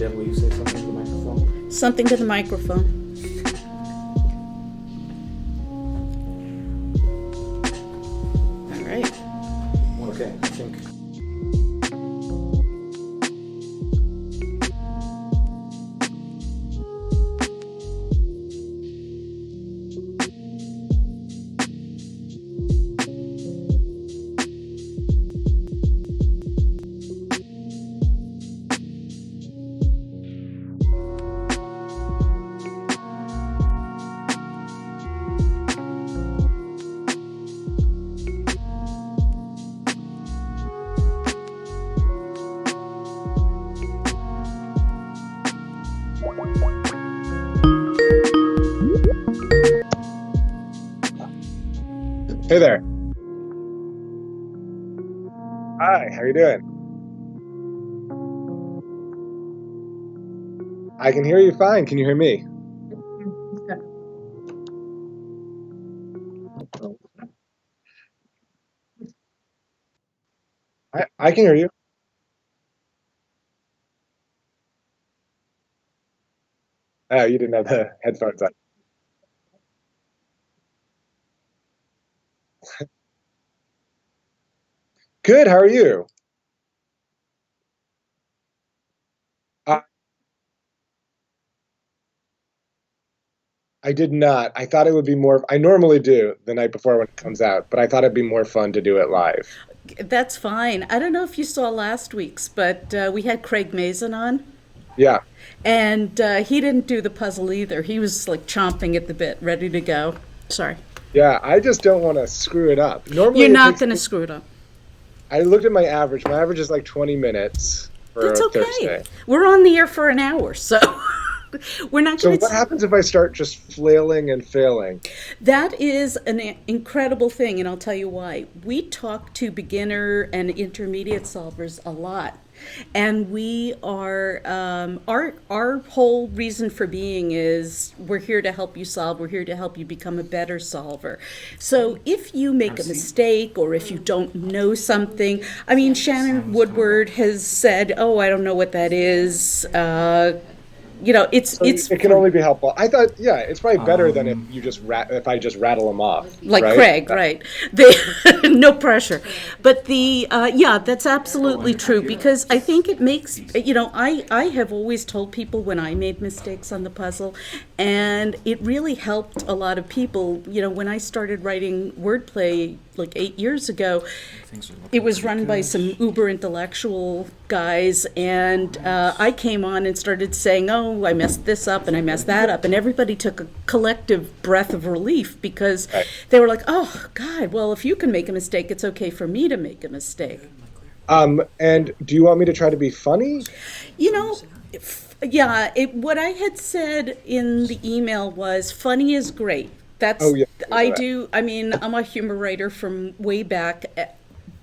Jen, will you say something to the microphone? Something to the microphone. All right. Okay, I think. Hey there. Hi, how you doing? I can hear you fine. Can you hear me? I can hear you. Oh, you didn't have the headphones on. Good, how are you? Uh, I did not. I thought it would be more, I normally do the night before when it comes out, but I thought it'd be more fun to do it live. That's fine. I don't know if you saw last week's, but we had Craig Mazin on, Yeah. and he didn't do the puzzle either. He was like chomping at the bit, ready to go. Sorry. Yeah, I just don't want to screw it up. Normally You're it not takes going to me- screw it up. I looked at my average. My average is like 20 minutes for That's a okay. Thursday. We're on the air for an hour, so we're not So going what to. happens if I start just flailing and failing? That is an incredible thing, and I'll tell you why. We talk to beginner and intermediate solvers a lot, and we are our whole reason for being is we're here to help you solve. We're here to help you become a better solver. So if you make a mistake or if you don't know something, I mean, Shannon Woodward has said, "Oh, I don't know what that is." It's It can only be helpful. I thought, yeah, it's probably better than if I just rattle them off. like right? Craig, right? No pressure, but that's absolutely true because I think it makes I have always told people when I made mistakes on the puzzle, and it really helped a lot of people. When I started writing wordplay like 8 years ago, it was run by some uber intellectual guys, and I came on and started saying, "Oh, I messed this up and I messed that up," and everybody took a collective breath of relief because they were like, "Oh God, well if you can make a mistake, it's okay for me to make a mistake." And do you want me to try to be funny? What I had said in the email was funny is great. That's Oh, yeah. I do. I mean, I'm a humor writer from way back,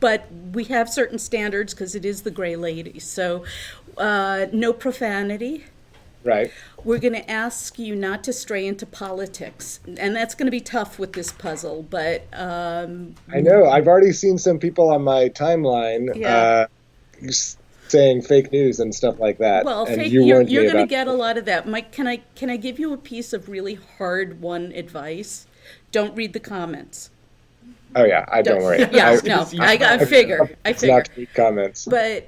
but we have certain standards because it is the Gray Lady. So, no profanity. Right. We're going to ask you not to stray into politics, and that's going to be tough with this puzzle. But I know. I've already seen some people on my timeline Yeah. saying fake news and stuff like that. well, and fake, you you're warned me going to about get a lot of that. Mike, can I give you a piece of really hard won advice? Don't read the comments. Oh, yeah. Don't worry. Yeah, no, I figure. It's not to read comments. But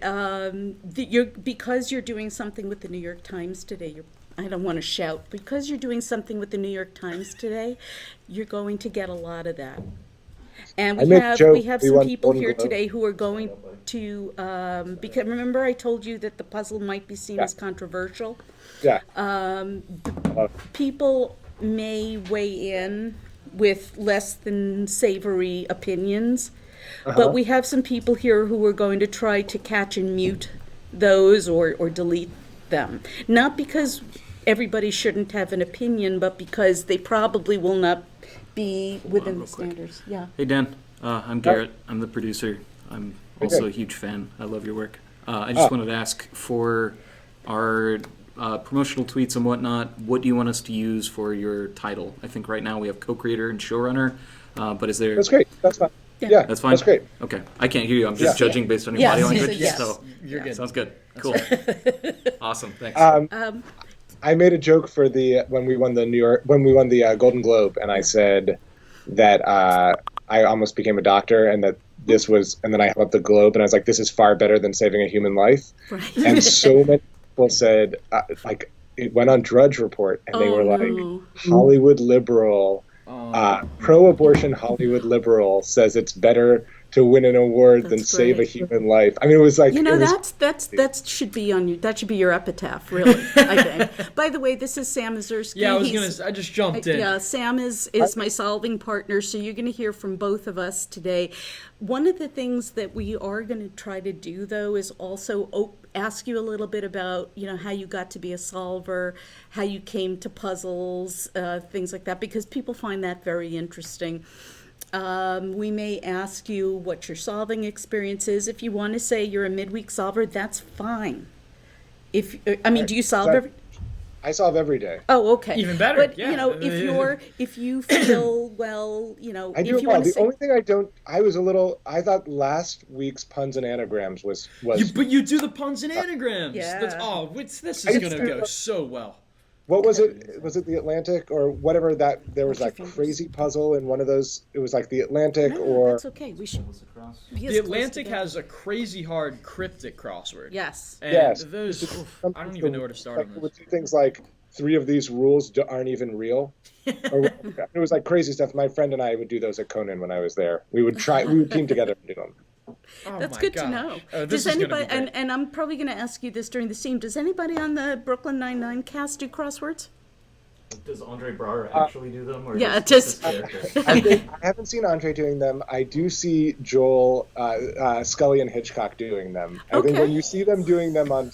because you're doing something with the New York Times today, I don't want to shout, because you're doing something with the New York Times today, you're going to get a lot of that. And I we make have jokes. we have We some won people Golden here Globe. today who are going to because remember I told you that the puzzle might be seen Yeah. as controversial. Yeah. People may weigh in with less than savory opinions, but we have some people here who are going to try to catch and mute those or delete them. Not because everybody shouldn't have an opinion, but because they probably will not be within the standards. Yeah. Hey, Dan. I'm Garrett. I'm the producer. I'm also a huge fan. I love your work. I just wanted to ask for our promotional tweets and whatnot, what do you want us to use for your title? I think right now we have co-creator and showrunner, but is there... That's great. That's fine. Yeah, That's fine? That's great. Okay. I can't hear you. I'm just Yeah. judging based on your Yes, body he language. said yes. So You're good. sounds good. Cool. Awesome. Thanks. I made a joke for when we won the Golden Globe, and I said that I almost became a doctor, and that this was, and then I held up the globe, and I was like, this is far better than saving a human life. Right. And so many people said, like, it went on Drudge Report, and they were like, no. Hollywood liberal, pro-abortion Hollywood liberal says it's better to win an award than That's save a great. human life. I mean, it was like, You know, it was, that should be on you. That should be your epitaph, really. I think. By the way, this is Sam Mazursky. Yeah, He's- I just jumped in. Yeah, Sam is my solving partner, so you're going to hear from both of us today. One of the things that we are going to try to do, though, is also ask you a little bit about, how you got to be a solver, how you came to puzzles, things like that, because people find that very interesting. We may ask you what your solving experience is. If you want to say you're a midweek solver, that's fine. Do you solve every? I solve every day. Oh, okay. Even better, But yeah. if you feel well, I do if you well. want to The say, only thing I thought last week's puns and anagrams was But you do the puns and anagrams. Yeah. This I is used gonna to- go so well. what was it? Was it the Atlantic or whatever that there was Watch like your fingers. crazy puzzle in one of those? It was like the Atlantic no, or that's okay. We should be as The close Atlantic together. has a crazy hard cryptic crossword. Yes. And Yes. those, I don't even know where to start on Like, this. would do things like 3 of these rules aren't even real. Or it was like crazy stuff. My friend and I would do those at Conan when I was there. We would team together and do them. Oh That's my good gosh. to know. Oh, Does this is gonna be anybody? great. And I'm probably going to ask you this during the scene. Does anybody on the Brooklyn Nine-Nine cast do crosswords? Does Andre Braugher actually do them? Or yeah, just just- this character? I haven't seen Andre doing them. I do see Joel, Scully, and Hitchcock doing them. I think Okay. when you see them doing them on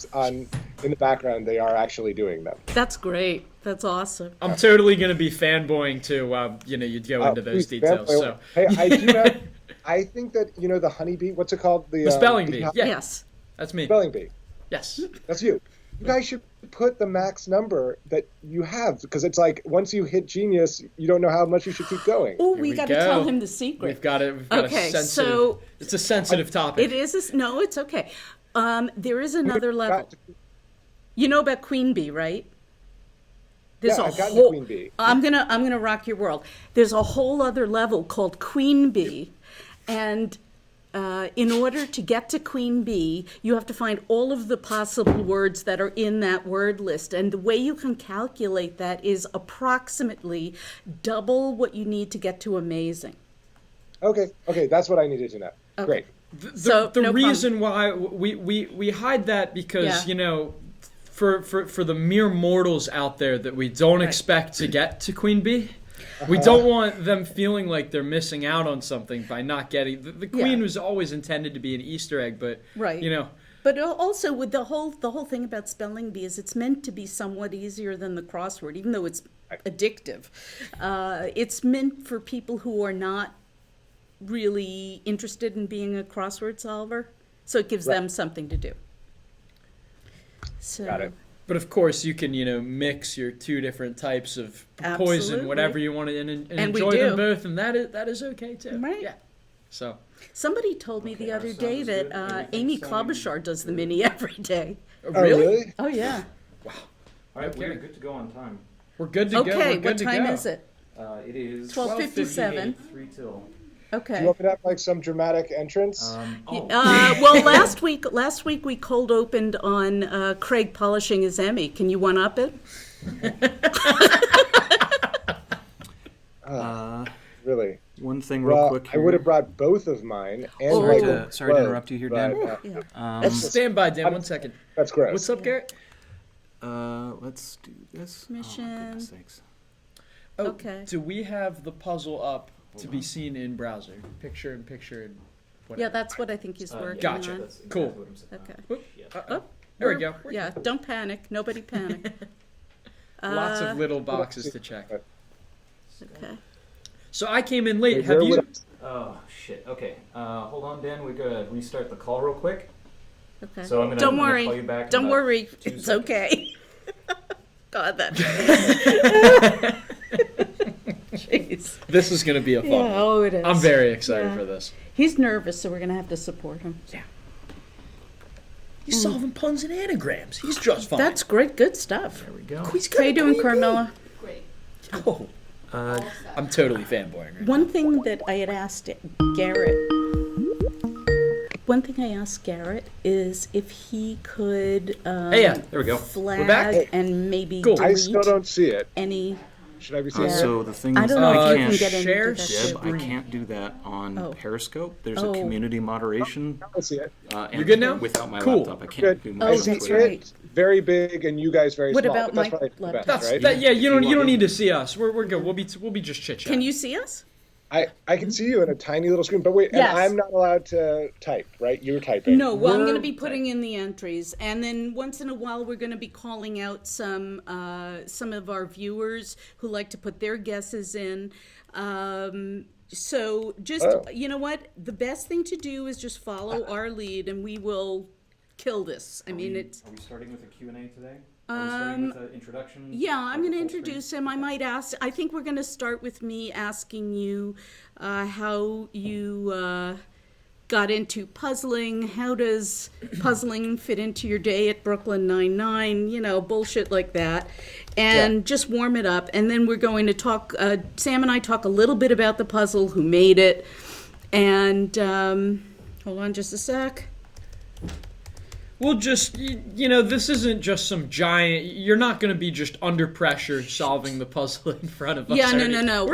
in the background, they are actually doing them. That's great. That's awesome. I'm totally gonna be fanboying too. You'd go into those Please, details. fanboy. So Hey, I do have. I think that the honeybee. What's it called? the spelling bee. beehive- Yeah, Yes. that's me. Spelling bee. Yes. That's you. You guys should put the max number that you have because it's like once you hit genius, you don't know how much you should keep going. Oh, Here we we got to go. tell him the secret. We've got it. We've got Okay, a sensitive. so- It's a sensitive topic. It is. No, it's okay. There is another level. Got- You know about Queen Bee, right? Yeah, I've gotten the Queen Bee. I'm gonna rock your world. There's a whole other level called Queen Bee, and in order to get to Queen Bee, you have to find all of the possible words that are in that word list. And the way you can calculate that is approximately double what you need to get to amazing. Okay, that's what I needed to know. Great. So, The no reason why we hide that because Yeah. for the mere mortals out there that we don't expect to get to Queen Bee, we don't want them feeling like they're missing out on something by not getting. The Queen Yeah. was always intended to be an Easter egg, but Right. But also with the whole thing about spelling bee is it's meant to be somewhat easier than the crossword, even though it's addictive. It's meant for people who are not really interested in being a crossword solver, so it gives them something to do. So, Got it. But of course, you can mix your two different types of poison, Absolutely. whatever you want to, and And we enjoy do. them both, and that is okay too. Right. Yeah. So. Somebody told me the other day that Amy Klobuchar does the mini every day. Oh, really? Oh yeah. All right, we're good to go on time. We're good to go. Okay, We're good what to time go. is it? It is 12:57. 3 till. Do Okay. you want me to have like some dramatic entrance? Well, last week we cold opened on Craig polishing his Emmy. Can you one up it? Really? One thing real Well, quick I here. would have brought both of mine. And Oh. my Sorry to globe, interrupt you here, Dan. but, Yeah. Stand by, Dan. 1 second. that's gross. What's up, Garrett? Let's do this. Oh, Mission. my goodness sakes. Oh, Okay. Do we have the puzzle up to be seen in browser? Picture in picture and whatever. Yeah, that's what I think he's working Gotcha. on. That's Cool. exactly what I'm saying. Okay. Whoop. Yeah. Oh, There we go. Yeah, don't panic. Nobody panic. Lots of little boxes to check. Okay. So I came in late. Where Have you? would- Oh, shit. Okay. Hold on, Dan. We're going to restart the call real quick. Okay. So I'm gonna- Don't I'm gonna worry. call you back in Don't about worry. 2 It's seconds. okay. God, that. Jeez. This is going to be a fun one. Oh, it is. I'm very excited Yeah. for this. He's nervous, so we're going to have to support him. He's solving puns and anagrams. He's just fine. That's great. Good stuff. There we go. He's How you doing, Queen Bee. Carmela? Oh, I'm totally fanboying right now. One thing that I had asked Garrett, is if he could Hey, yeah, there we go. flag We're back. and maybe Cool. I delete still don't see it. any. Should I be seeing it? So the thing I is, don't know if I you can't can get into share that. Deb, I screen. can't do that on Oh. Periscope. There's Oh. a community moderation. I see it. And You're good now? Without my Cool. laptop, I can't Good. do Oh, my I own see that's Twitter. right. it very big and you guys very What small. about but that's my probably the laptop? best, That's right? that. Yeah, you want don't to. need to see us. We're good. We'll be just chit chat. Can you see us? I can see you in a tiny little screen, but wait, Yes. and I'm not allowed to type, right? You were typing. No, well, I'm going to We're- be putting in the entries, and then once in a while, we're going to be calling out some of our viewers who like to put their guesses in. So just you know what, the best thing to do is just follow our lead, and we will kill this. I mean, it's. Are we starting with a Q&A today? Are we starting with an introduction? Yeah, I'm going to introduce him. I might ask. I think we're going to start with me asking you how you got into puzzling. How does puzzling fit into your day at Brooklyn Nine-Nine? You know, bullshit like that. And just warm it up. And then we're going to talk, Sam and I talk a little bit about the puzzle, who made it. And hold on just a sec. We'll just, this isn't just some giant. You're not going to be just under pressure solving the puzzle in front of us. Yeah, or anything. no. We're